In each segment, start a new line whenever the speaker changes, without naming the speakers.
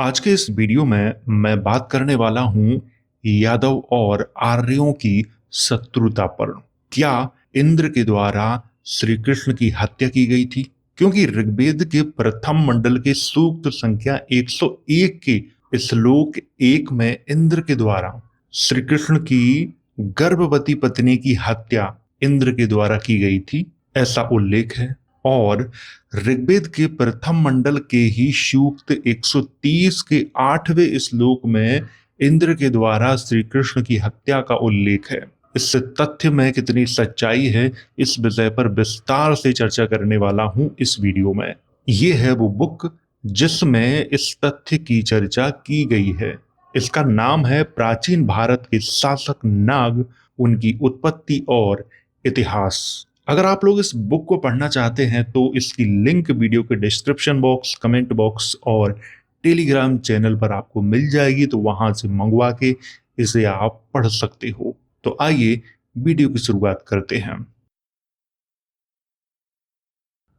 आज के इस वीडियो में मैं बात करने वाला हूं यादव और आर्यों की शत्रुता पर। क्या इंद्र के द्वारा श्री कृष्ण की हत्या की गई थी? क्योंकि ऋग्वेद के प्रथम मंडल के सूक्त संख्या 101 के श्लोक 1 में इंद्र के द्वारा श्री कृष्ण की गर्भवती पत्नी की हत्या इंद्र के द्वारा की गई थी, ऐसा उल्लेख है। और ऋग्वेद के प्रथम मंडल के ही सूक्त 130 के 8वें श्लोक में इंद्र के द्वारा श्री कृष्ण की हत्या का उल्लेख है। इस तथ्य में कितनी सच्चाई है, इस विषय पर विस्तार से चर्चा करने वाला हूं इस वीडियो में। ये है वो बुक जिसमें इस तथ्य की चर्चा की गई है। इसका नाम है प्राचीन भारत के शासक नाग, उनकी उत्पत्ति और इतिहास। अगर आप लोग इस बुक को पढ़ना चाहते हैं तो इसकी लिंक वीडियो के डिस्क्रिप्शन बॉक्स, कमेंट बॉक्स और टेलीग्राम चैनल पर आपको मिल जाएगी, तो वहां से मंगवा के इसे आप पढ़ सकते हो। तो आइए वीडियो की शुरुआत करते हैं।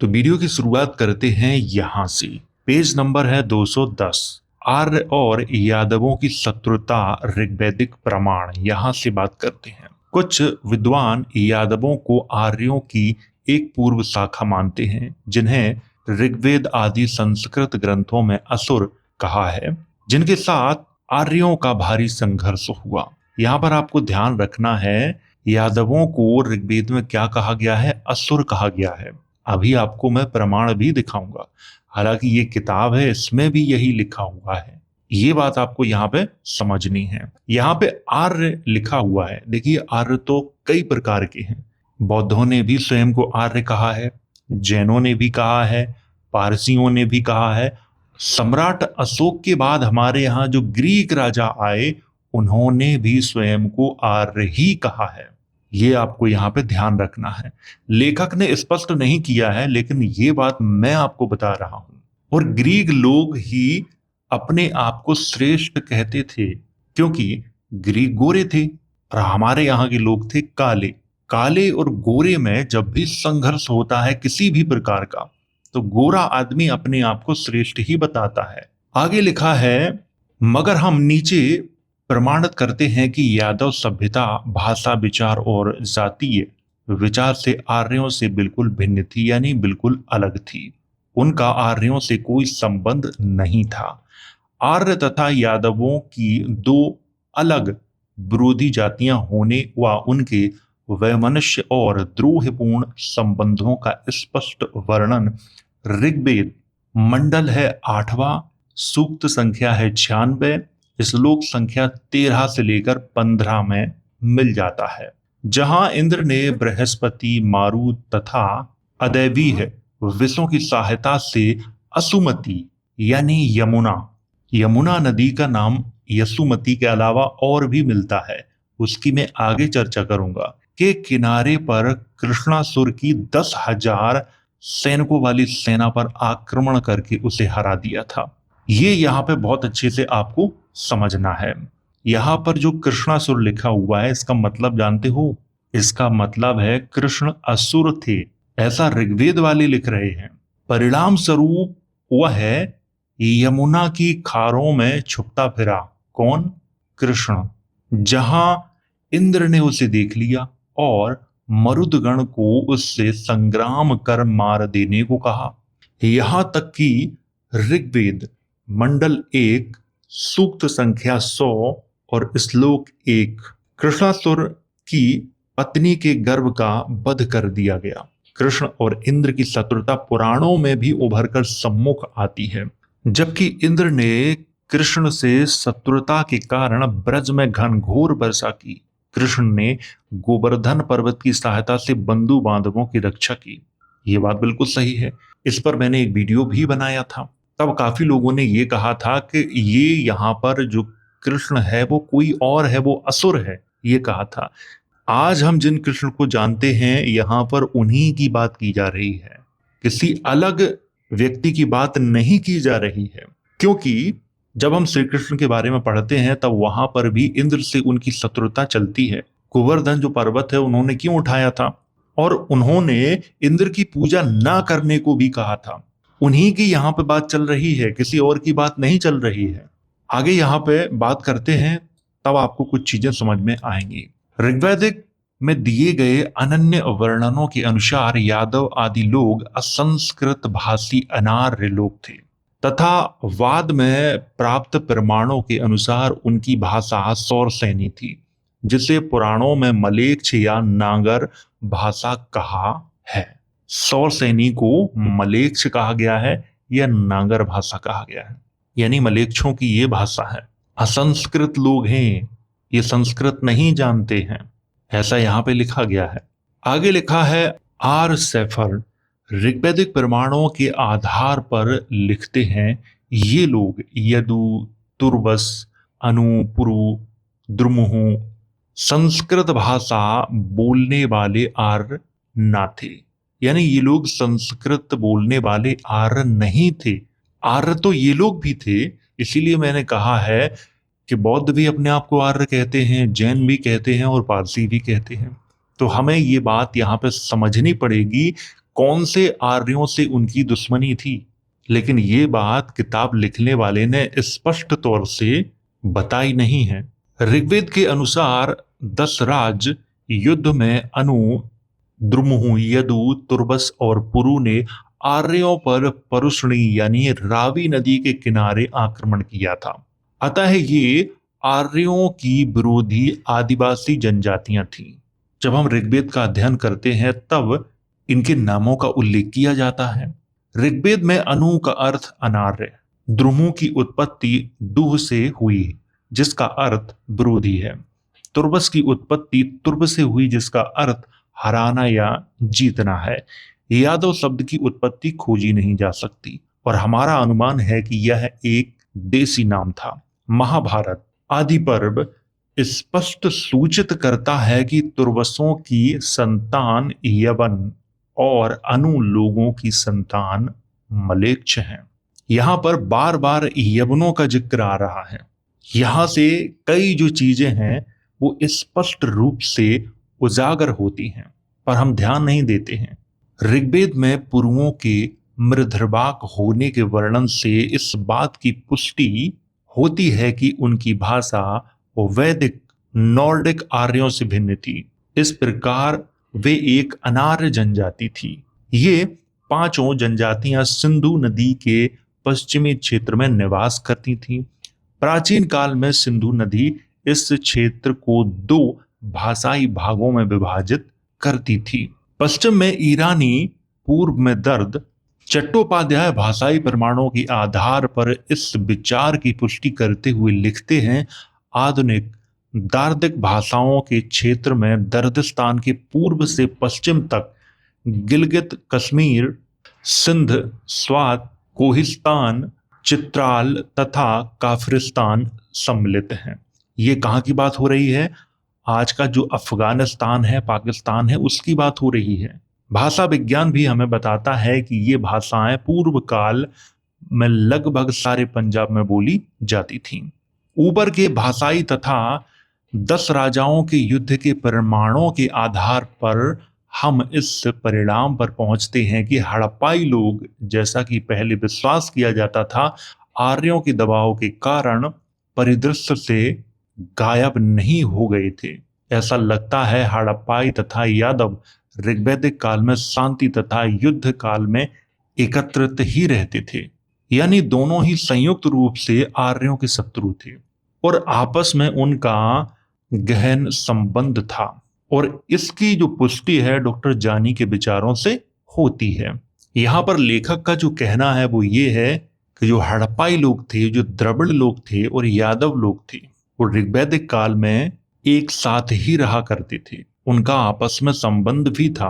तो वीडियो की शुरुआत करते हैं यहां से। पेज नंबर है 210। आर्य और यादवों की शत्रुता ऋग्वैदिक प्रमाण, यहां से बात करते हैं। कुछ विद्वान यादवों को आर्यों की एक पूर्व शाखा मानते हैं, जिन्हें ऋग्वेद आदि संस्कृत ग्रंथों में असुर कहा है, जिनके साथ आर्यों का भारी संघर्ष हुआ। यहाँ पर आपको ध्यान रखना है, यादवों को ऋग्वेद में क्या कहा गया है? असुर कहा गया है। अभी आपको मैं प्रमाण भी दिखाऊंगा। हालांकि ये किताब है, इसमें भी यही लिखा हुआ है। ये बात आपको यहाँ पे समझनी है। यहाँ पे आर्य लिखा हुआ है। देखिए, आर्य तो कई प्रकार के हैं। बौद्धों ने भी स्वयं को आर्य कहा है, जैनों ने भी कहा है, पारसियों ने भी कहा है। सम्राट अशोक के बाद हमारे यहाँ जो ग्रीक राजा आए, उन्होंने भी स्वयं को आर्य ही कहा है। ये आपको यहाँ पे ध्यान रखना है। लेखक ने स्पष्ट नहीं किया है, लेकिन ये बात मैं आपको बता रहा हूं। और ग्रीक लोग ही अपने आप को श्रेष्ठ कहते थे, क्योंकि ग्रीक गोरे थे और हमारे यहाँ के लोग थे काले। काले और गोरे में जब भी संघर्ष होता है किसी भी प्रकार का, तो गोरा आदमी अपने आप को श्रेष्ठ ही बताता है। आगे लिखा है, मगर हम नीचे प्रमाणित करते हैं कि यादव सभ्यता भाषा, विचार और जातीय विचार से आर्यों से बिल्कुल भिन्न थी, यानी बिल्कुल अलग थी। उनका आर्यों से कोई संबंध नहीं था। आर्य तथा यादवों की दो अलग विरोधी जातियां होने व उनके वैमनस्य और द्रोहपूर्ण संबंधों का स्पष्ट वर्णन ऋग्वेद मंडल है 8वां, सूक्त संख्या है 96, श्लोक संख्या 13 से लेकर 15 में मिल जाता है, जहां इंद्र ने बृहस्पति, मारुत तथा अदैवीय विषों की सहायता से असुमति यानी यमुना नदी का नाम यसुमती के अलावा और भी मिलता है, उसकी मैं आगे चर्चा करूंगा, के किनारे पर कृष्णासुर की 10,000 सैनिकों वाली सेना पर आक्रमण करके उसे हरा दिया था। ये यहाँ पे बहुत अच्छे से आपको समझना है। यहाँ पर जो कृष्णासुर लिखा हुआ है, इसका मतलब जानते हो? इसका मतलब है कृष्ण असुर थे, ऐसा ऋग्वेद वाले लिख रहे हैं। परिणाम स्वरूप वह है यमुना की खारों में छुपता फिरा। कौन? कृष्ण। जहां इंद्र ने उसे देख लिया और मरुदगण को उससे संग्राम कर मार देने को कहा। यहां तक कि ऋग्वेद मंडल 1, सूक्त संख्या 100 और श्लोक 1, कृष्णासुर की पत्नी के गर्भ का वध कर दिया गया। कृष्ण और इंद्र की शत्रुता पुराणों में भी उभरकर सम्मुख आती है। जबकि इंद्र ने कृष्ण से शत्रुता के कारण ब्रज में घनघोर वर्षा की, कृष्ण ने गोवर्धन पर्वत की सहायता से बंधु बांधवों की रक्षा की। ये बात बिल्कुल सही है। इस पर मैंने एक वीडियो भी बनाया था। तब काफी लोगों ने ये कहा था कि ये यहाँ पर जो कृष्ण है वो कोई और है, वो असुर है, ये कहा था। आज हम जिन कृष्ण को जानते हैं, यहाँ पर उन्हीं की बात की जा रही है, किसी अलग व्यक्ति की बात नहीं की जा रही है। क्योंकि जब हम श्री कृष्ण के बारे में पढ़ते हैं तब वहां पर भी इंद्र से उनकी शत्रुता चलती है। गोवर्धन जो पर्वत है उन्होंने क्यों उठाया था? और उन्होंने इंद्र की पूजा ना करने को भी कहा था। उन्हीं की यहाँ पे बात चल रही है, किसी और की बात नहीं चल रही है। आगे यहाँ पे बात करते हैं, तब आपको कुछ चीजें समझ में आएंगी। ऋग्वैदिक में दिए गए अनन्य वर्णनों के अनुसार यादव आदि लोग असंस्कृत भाषी अनार्य लोग थे, तथा वाद में प्राप्त प्रमाणों के अनुसार उनकी भाषा सौरसेनी थी, जिसे पुराणों में मलेच्छ या नागर भाषा कहा है। सौरसेनी को मलेच्छ कहा गया है या नागर भाषा कहा गया है, यानी मलेच्छों की ये भाषा है। असंस्कृत लोग हैं, ये संस्कृत नहीं जानते हैं, ऐसा यहां पे लिखा गया है। आगे लिखा है आर सेफर ऋग्वैदिक प्रमाणों के आधार पर लिखते हैं, ये लोग यदु, तुर्बस, अनु, पुरु, द्रुमुहु संस्कृत भाषा बोलने वाले आर्य ना थे। यानी ये लोग संस्कृत बोलने वाले आर्य नहीं थे। आर्य तो ये लोग भी थे, इसीलिए मैंने कहा है कि बौद्ध भी अपने आप को आर्य कहते हैं, जैन भी कहते हैं और पारसी भी कहते हैं। तो हमें ये बात यहाँ पे समझनी पड़ेगी कौन से आर्यों से उनकी दुश्मनी थी। लेकिन ये बात किताब लिखने वाले ने स्पष्ट तौर से बताई नहीं है। ऋग्वेद के अनुसार 10 राज्य युद्ध में अनु, द्रुमुहु, यदु, तुर्बस और पुरु ने आर्यों पर परुष्णी यानी रावी नदी के किनारे आक्रमण किया था। अतः ये आर्यों की विरोधी आदिवासी जनजातियां थीं। जब हम ऋग्वेद का अध्ययन करते हैं तब इनके नामों का उल्लेख किया जाता है। ऋग्वेद में अनु का अर्थ अनार्य, द्रुमु की उत्पत्ति दुह से हुई जिसका अर्थ विरोधी है, तुर्बस की उत्पत्ति तुर्ब से हुई जिसका अर्थ हराना या जीतना है। यादव शब्द की उत्पत्ति खोजी नहीं जा सकती और हमारा अनुमान है कि यह एक देसी नाम था। महाभारत आदि पर्व स्पष्ट सूचित करता है कि तुर्बसों की संतान यवन और अनु लोगों की संतान मलेच्छ हैं। यहां पर बार बार यवनों का जिक्र आ रहा है। यहां से कई जो चीजें हैं वो स्पष्ट रूप से उजागर होती हैं, पर हम ध्यान नहीं देते हैं। ऋग्वेद में पुरुओं के मृदर्वाक होने के वर्णन से इस बात की पुष्टि होती है कि उनकी भाषा वैदिक नॉर्डिक आर्यों से भिन्न थी। इस प्रकार वे एक अनार्य जनजाति थी। ये पांचों जनजातियां सिंधु नदी के पश्चिमी क्षेत्र में निवास करती थीं। प्राचीन काल में सिंधु नदी इस क्षेत्र को 2 भाषाई भागों में विभाजित करती थी। पश्चिम में ईरानी, पूर्व में दर्द। चट्टोपाध्याय भाषाई प्रमाणों के आधार पर इस विचार की पुष्टि करते हुए लिखते हैं, आधुनिक दार्दिक भाषाओं के क्षेत्र में दर्दिस्तान के पूर्व से पश्चिम तक गिलगित, कश्मीर, सिंध, स्वात, कोहिस्तान, चित्राल तथा काफिरिस्तान सम्मिलित हैं। ये कहाँ की बात हो रही है? आज का जो अफगानिस्तान है, पाकिस्तान है, उसकी बात हो रही है। भाषा विज्ञान भी हमें बताता है कि ये भाषाएं पूर्व काल में लगभग सारे पंजाब में बोली जाती थीं। ऊपर के भाषाई तथा 10 राजाओं के युद्ध के परिणामों के आधार पर हम इस परिणाम पर पहुंचते हैं कि हड़प्पाई लोग, जैसा कि पहले विश्वास किया जाता था, आर्यों के दबाव के कारण परिदृश्य से गायब नहीं हो गए थे। ऐसा लगता है हड़प्पाई तथा यादव ऋग्वैदिक काल में शांति तथा युद्ध काल में एकत्रित ही रहते थे, यानी दोनों ही संयुक्त रूप से आर्यों के शत्रु थे और आपस में उनका गहन संबंध था। और इसकी जो पुष्टि है डॉक्टर जानी के विचारों से होती है। यहाँ पर लेखक का जो कहना है वो ये है कि जो हड़प्पाई लोग थे, जो द्रविड़ लोग थे और यादव लोग थे, वो ऋग्वैदिक काल में एक साथ ही रहा करते थे। उनका आपस में संबंध भी था।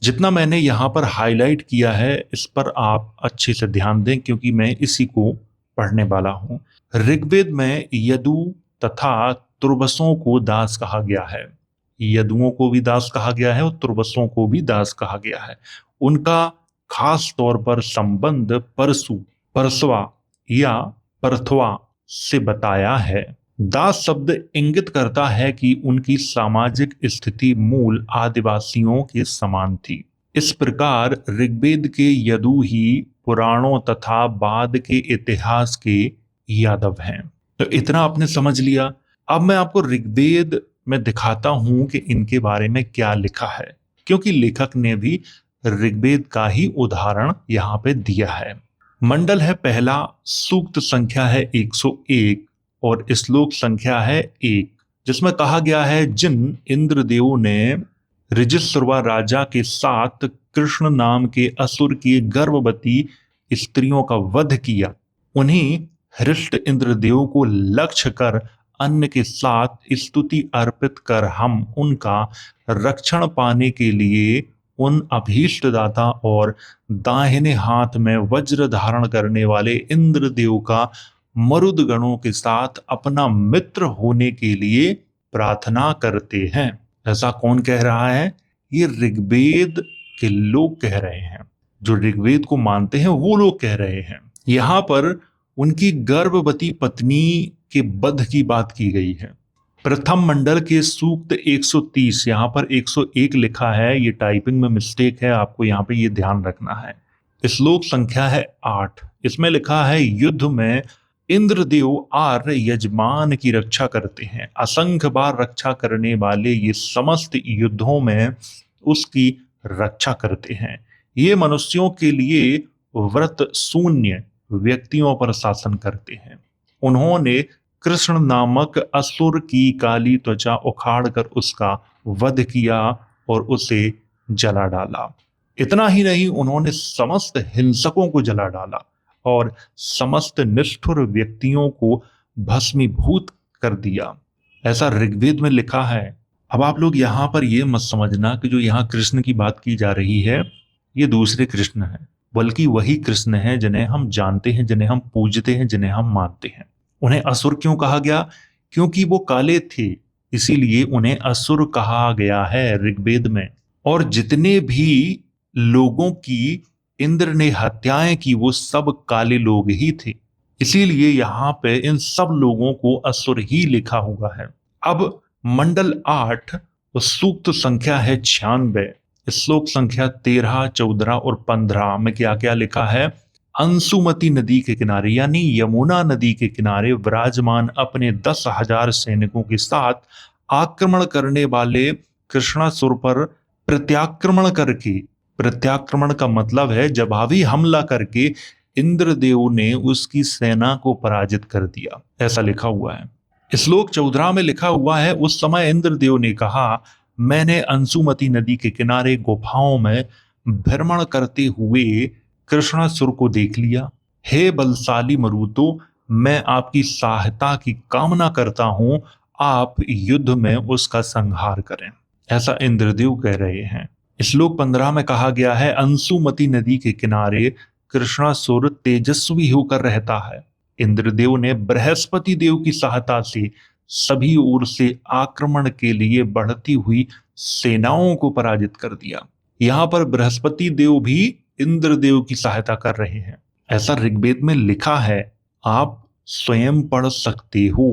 जितना मैंने यहाँ पर हाईलाइट किया है इस पर आप अच्छे से ध्यान दें, क्योंकि मैं इसी को पढ़ने वाला हूँ। ऋग्वेद में यदु तथा तुर्बसों को दास कहा गया है। यदुओं को भी दास कहा गया है और तुर्बसों को भी दास कहा गया है। उनका खास तौर पर संबंध परसु, परसवा या परथवा से बताया है। दास शब्द इंगित करता है कि उनकी सामाजिक स्थिति मूल आदिवासियों के समान थी। इस प्रकार ऋग्वेद के यदु ही पुराणों तथा बाद के इतिहास के यादव हैं। तो इतना आपने समझ लिया। अब मैं आपको ऋग्वेद में दिखाता हूं कि इनके बारे में क्या लिखा है, क्योंकि लेखक ने भी ऋग्वेद का ही उदाहरण यहां पे दिया है। मंडल है पहला, सूक्त संख्या है 101 और श्लोक संख्या है 1, जिसमें कहा गया है जिन इंद्रदेवों ने ऋजुश्रवा राजा के साथ कृष्ण नाम के असुर की गर्भवती स्त्रियों का वध किया, उन्हीं हृष्ट इंद्रदेव को लक्ष्य कर अन्न के साथ स्तुति अर्पित कर हम उनका रक्षण पाने के लिए उन अभीष्टदाता और दाहिने हाथ में वज्र धारण करने वाले इंद्रदेव का मरुद गणों के साथ अपना मित्र होने के लिए प्रार्थना करते हैं। ऐसा कौन कह रहा है? ये ऋग्वेद के लोग कह रहे हैं, जो ऋग्वेद को मानते हैं वो लोग कह रहे हैं। यहां पर उनकी गर्भवती पत्नी के वध की बात की गई है। प्रथम मंडल के सूक्त 130, यहां पर 101 लिखा है, ये टाइपिंग में मिस्टेक है, आपको यहां पे ये ध्यान रखना है। श्लोक संख्या है 8, इसमें लिखा है युद्ध में इंद्रदेव आर्य यजमान की रक्षा करते हैं, असंख्य बार रक्षा करने वाले ये समस्त युद्धों में उसकी रक्षा करते हैं। ये मनुष्यों के लिए व्रत शून्य व्यक्तियों पर शासन करते हैं। उन्होंने कृष्ण नामक असुर की काली त्वचा उखाड़कर उसका वध किया और उसे जला डाला। इतना ही नहीं, उन्होंने समस्त हिंसकों को जला डाला और समस्त निष्ठुर व्यक्तियों को भस्मीभूत कर दिया। ऐसा ऋग्वेद में लिखा है। अब आप लोग यहां पर यह मत समझना कि जो यहां कृष्ण की बात की जा रही है ये दूसरे कृष्ण हैं, बल्कि वही कृष्ण हैं जिन्हें हम जानते हैं, जिन्हें हम पूजते हैं, जिन्हें हम मानते हैं। उन्हें असुर क्यों कहा गया? क्योंकि वो काले थे, इसीलिए उन्हें असुर कहा गया है ऋग्वेद में। और जितने भी लोगों की इंद्र ने हत्याएं की वो सब काले लोग ही थे, इसीलिए यहाँ पे इन सब लोगों को असुर ही लिखा हुआ है। अब मंडल 8 सूक्त संख्या है 96, श्लोक संख्या 13, 14 और 15 में क्या क्या लिखा है? अंशुमती नदी के किनारे यानी यमुना नदी के किनारे विराजमान अपने 10,000 सैनिकों के साथ आक्रमण करने वाले कृष्णासुर पर प्रत्याक्रमण करके, प्रत्याक्रमण का मतलब है जवाबी हमला करके इंद्रदेव ने उसकी सेना को पराजित कर दिया, ऐसा लिखा हुआ है। श्लोक 14 में लिखा हुआ है उस समय इंद्रदेव ने कहा, मैंने अंशुमती नदी के किनारे गुफाओं में भ्रमण करते हुए कृष्णासुर को देख लिया। हे बलशाली मरुतो, मैं आपकी सहायता की कामना करता हूं, आप युद्ध में उसका संहार करें, ऐसा इंद्रदेव कह रहे हैं। श्लोक 15 में कहा गया है अंशुमती नदी के किनारे कृष्णासुर तेजस्वी होकर रहता है। इंद्रदेव ने बृहस्पति देव की सहायता से सभी ओर से आक्रमण के लिए बढ़ती हुई सेनाओं को पराजित कर दिया। यहां पर बृहस्पति देव भी इंद्रदेव की सहायता कर रहे हैं, ऐसा ऋग्वेद में लिखा है, आप स्वयं पढ़ सकते हो।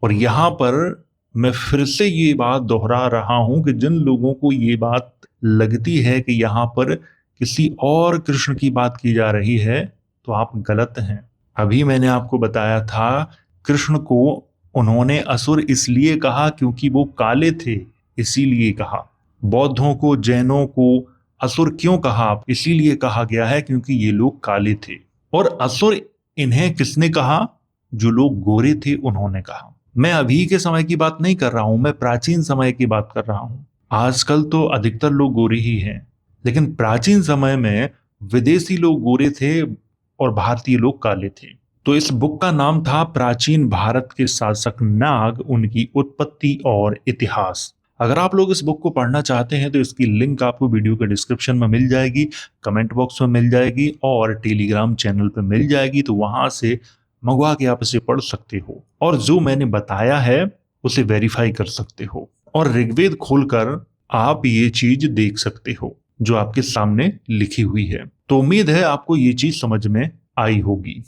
और यहां पर मैं फिर से ये बात दोहरा रहा हूं कि जिन लोगों को ये बात लगती है कि यहां पर किसी और कृष्ण की बात की जा रही है, तो आप गलत हैं। अभी मैंने आपको बताया था कृष्ण को उन्होंने असुर इसलिए कहा क्योंकि वो काले थे, इसीलिए कहा। बौद्धों को, जैनों को असुर क्यों कहा? इसीलिए कहा गया है क्योंकि ये लोग काले थे। और असुर इन्हें किसने कहा? जो लोग गोरे थे उन्होंने कहा। मैं अभी के समय की बात नहीं कर रहा हूं, मैं प्राचीन समय की बात कर रहा हूं। आजकल तो अधिकतर लोग गोरे ही हैं, लेकिन प्राचीन समय में विदेशी लोग गोरे थे और भारतीय लोग काले थे। तो इस बुक का नाम था प्राचीन भारत के शासक नाग, उनकी उत्पत्ति और इतिहास। अगर आप लोग इस बुक को पढ़ना चाहते हैं तो इसकी लिंक आपको वीडियो के डिस्क्रिप्शन में मिल जाएगी, कमेंट बॉक्स में मिल जाएगी और टेलीग्राम चैनल पे मिल जाएगी, तो वहां से मंगवा के आप इसे पढ़ सकते हो और जो मैंने बताया है उसे वेरीफाई कर सकते हो और ऋग्वेद खोलकर आप ये चीज देख सकते हो जो आपके सामने लिखी हुई है। तो उम्मीद है आपको ये चीज समझ में आई होगी।